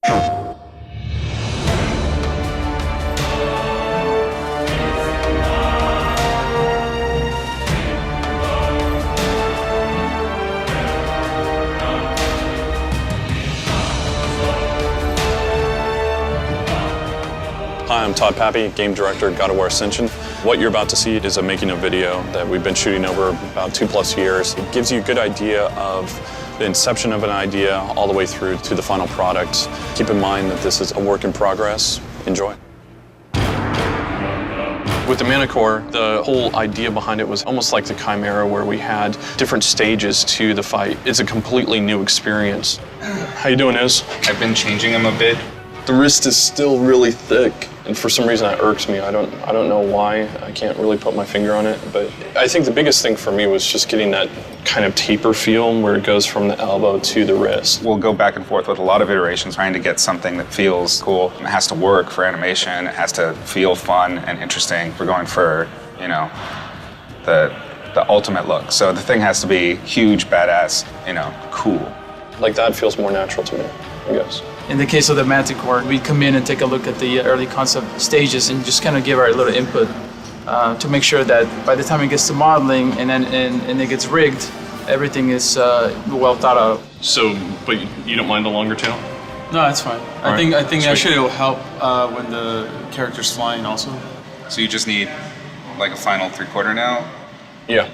Hi, I'm Todd Pappy, Game Director at God of War Ascension. What you're about to see is a making of video that we've been shooting over about 2+ years. It gives you a good idea of the inception of an idea all the way through to the final product. Keep in mind that this is a work in progress. Enjoy. With the Manticore, the whole idea behind it was almost like the Chimera, where we had different stages to the fight. It's a completely new experience. How you doing, Iz? I've been changing them a bit. The wrist is still really thick, and for some reason that irks me. I don't know why. I can't really put my finger on it, but I think the biggest thing for me was just getting that kind of taper feel where it goes from the elbow to the wrist. We'll go back and forth with a lot of iterations, trying to get something that feels cool. It has to work for animation. It has to feel fun and interesting. We're going for, you know, the ultimate look. So the thing has to be huge, badass, you know, cool. Like that feels more natural to me, I guess. In the case of the Manticore, we come in and take a look at the early concept stages and just kind of give our little input to make sure that by the time it gets to modeling and it gets rigged, everything is well thought out. So, but you don't mind the longer tail? No, that's fine. I think actually it'll help when the character's flying also. So you just need like a final 3/4 now? Yeah.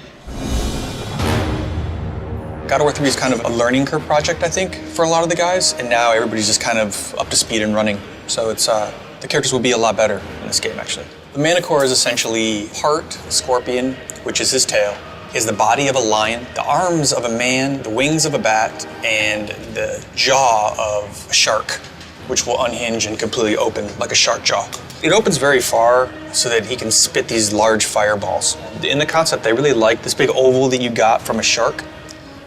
God of War 3 is kind of a learning curve project, I think, for a lot of the guys, and now everybody's just kind of up to speed and running. So it's the characters will be a lot better in this game, actually. The Manticore is essentially part scorpion, which is his tail, is the body of a lion, the arms of a man, the wings of a bat, and the jaw of a shark, which will unhinge and completely open like a shark jaw. It opens very far so that he can spit these large fireballs. In the concept, they really like this big oval that you got from a shark.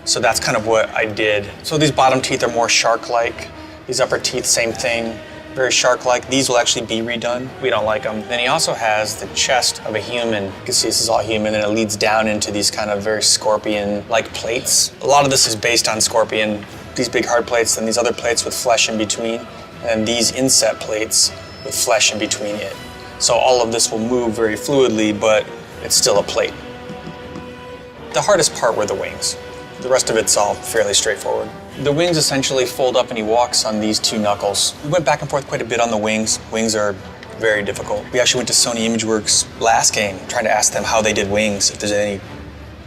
So that's kind of what I did. So these bottom teeth are more shark-like. These upper teeth, same thing, very shark-like. These will actually be redone. We don't like them. Then he also has the chest of a human. You can see this is all human, and it leads down into these kind of very scorpion-like plates. A lot of this is based on scorpion. These big hard plates, and these other plates with flesh in between, and these inset plates with flesh in between it. So all of this will move very fluidly, but it's still a plate. The hardest part were the wings. The rest of it's all fairly straightforward. The wings essentially fold up and he walks on these two knuckles. We went back and forth quite a bit on the wings. Wings are very difficult. We actually went to Sony ImageWorks last game, trying to ask them how they did wings, if there's any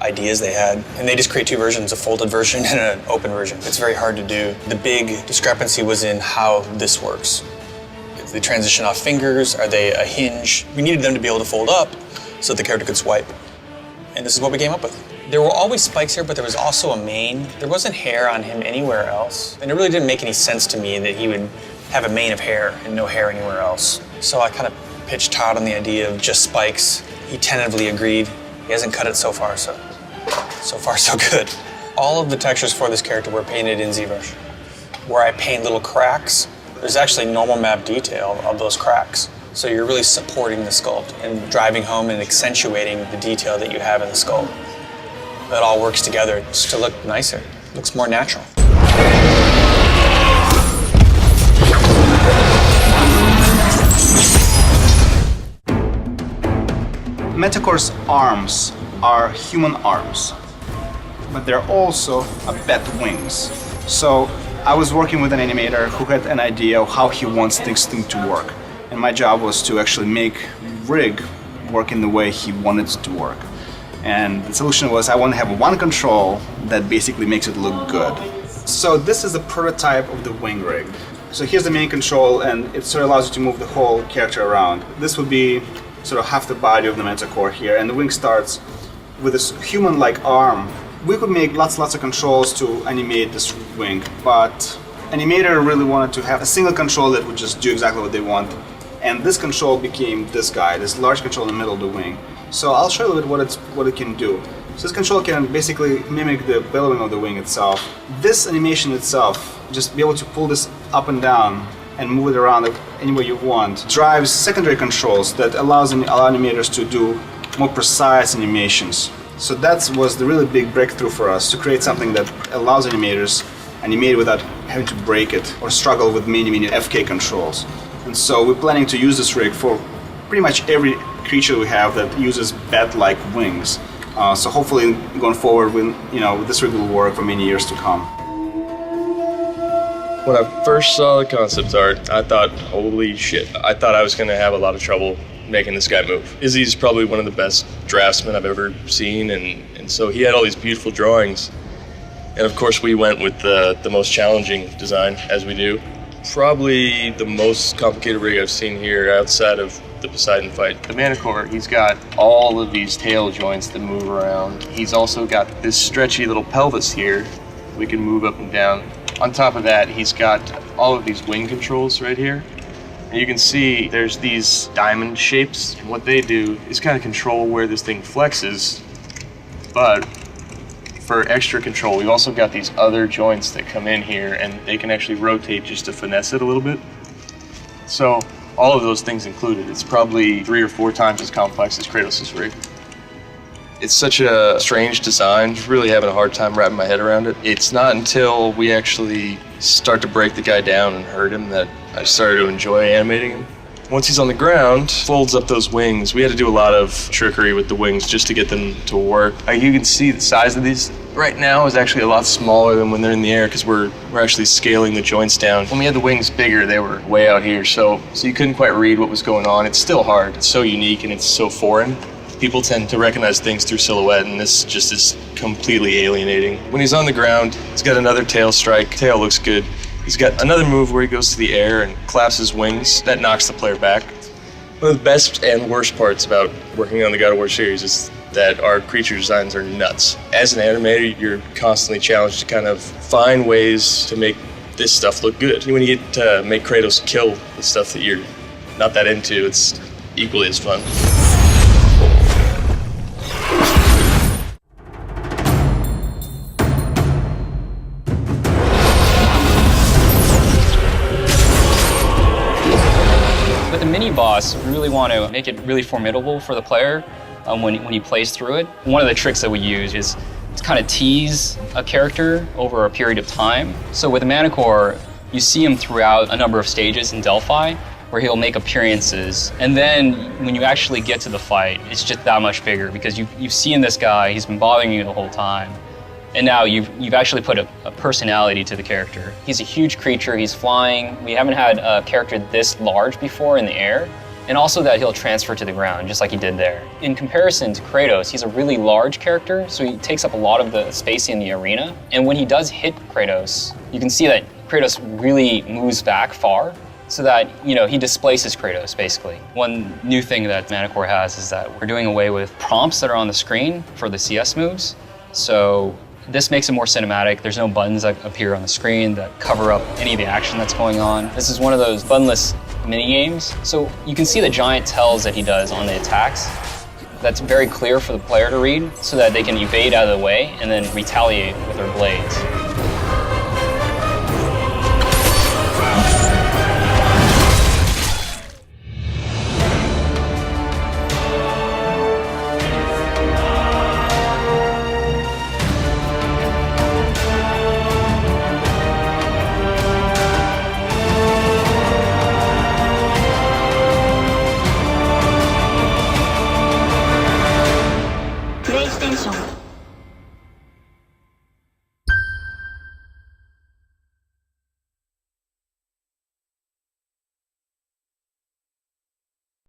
ideas they had. And they just create two versions, a folded version and an open version. It's very hard to do. The big discrepancy was in how this works. If they transition off fingers, are they a hinge? We needed them to be able to fold up so the character could swipe. And this is what we came up with. There were always spikes here, but there was also a mane. There wasn't hair on him anywhere else. And it really didn't make any sense to me that he would have a mane of hair and no hair anywhere else. So I kind of pitched Todd on the idea of just spikes. He tentatively agreed. He hasn't cut it so far, so far so good. All of the textures for this character were painted in ZBrush. Where I paint little cracks, there's actually normal map detail of those cracks. So you're really supporting the sculpt and driving home and accentuating the detail that you have in the sculpt. It all works together just to look nicer, looks more natural. Manticore's arms are human arms, but they're also bat wings. So I was working with an animator who had an idea of how he wants this thing to work. And my job was to actually make rig work in the way he wanted it to work. And the solution was I want to have one control that basically makes it look good. So this is the prototype of the wing rig. So here's the main control, and it sort of allows you to move the whole character around. This would be sort of half the body of the Manticore here, and the wing starts with this human-like arm. We could make lots of controls to animate this wing, but animator really wanted to have a single control that would just do exactly what they want. And this control became this guy, this large control in the middle of the wing. So I'll show you a little bit what it can do. So this control can basically mimic the billowing of the wing itself. This animation itself, just be able to pull this up and down and move it around any way you want, drives secondary controls that allow animators to do more precise animations. So that was the really big breakthrough for us, to create something that allows animators animate without having to break it or struggle with many FK controls. And so we're planning to use this rig for pretty much every creature we have that uses bat-like wings. So hopefully going forward, this rig will work for many years to come. When I first saw the concept art, I thought, holy shit. I thought I was going to have a lot of trouble making this guy move. Izzy's probably one of the best draftsmen I've ever seen, and so he had all these beautiful drawings. And of course we went with the most challenging design, as we do. Probably the most complicated rig I've seen here outside of the Poseidon fight. The Manticore, he's got all of these tail joints that move around. He's also got this stretchy little pelvis here. We can move up and down. On top of that, he's got all of these wing controls right here. And you can see there's these diamond shapes, and what they do is kind of control where this thing flexes. But for extra control, we've also got these other joints that come in here, and they can actually rotate just to finesse it a little bit. So all of those things included, it's probably 3 or 4 times as complex as Kratos' rig. It's such a strange design, really having a hard time wrapping my head around it. It's not until we actually start to break the guy down and hurt him that I started to enjoy animating him. Once he's on the ground, folds up those wings. We had to do a lot of trickery with the wings just to get them to work. You can see the size of these right now is actually a lot smaller than when they're in the air because we're actually scaling the joints down. When we had the wings bigger, they were way out here, so you couldn't quite read what was going on. It's still hard. It's so unique and it's so foreign. People tend to recognize things through silhouette, and this just is completely alienating. When he's on the ground, he's got another tail strike. Tail looks good. He's got another move where he goes to the air and claps his wings. That knocks the player back. One of the best and worst parts about working on the God of War series is that our creature designs are nuts. As an animator, you're constantly challenged to kind of find ways to make this stuff look good. When you get to make Kratos kill the stuff that you're not that into, it's equally as fun. With the mini boss, we really want to make it really formidable for the player when he plays through it. One of the tricks that we use is to kind of tease a character over a period of time. So with the Manticore, you see him throughout a number of stages in Delphi where he'll make appearances. And then when you actually get to the fight, it's just that much bigger because you've seen this guy, he's been bothering you the whole time. And now you've actually put a personality to the character. He's a huge creature, he's flying. We haven't had a character this large before in the air. And also that he'll transfer to the ground, just like he did there. In comparison to Kratos, he's a really large character, so he takes up a lot of the space in the arena. And when he does hit Kratos, you can see that Kratos really moves back far, so that he displaces Kratos, basically. One new thing that Manticore has is that we're doing away with prompts that are on the screen for the CS moves. So this makes it more cinematic. There's no buttons that appear on the screen that cover up any of the action that's going on. This is one of those buttonless mini games. So you can see the giant tells that he does on the attacks. That's very clear for the player to read so that they can evade out of the way and then retaliate with their blades.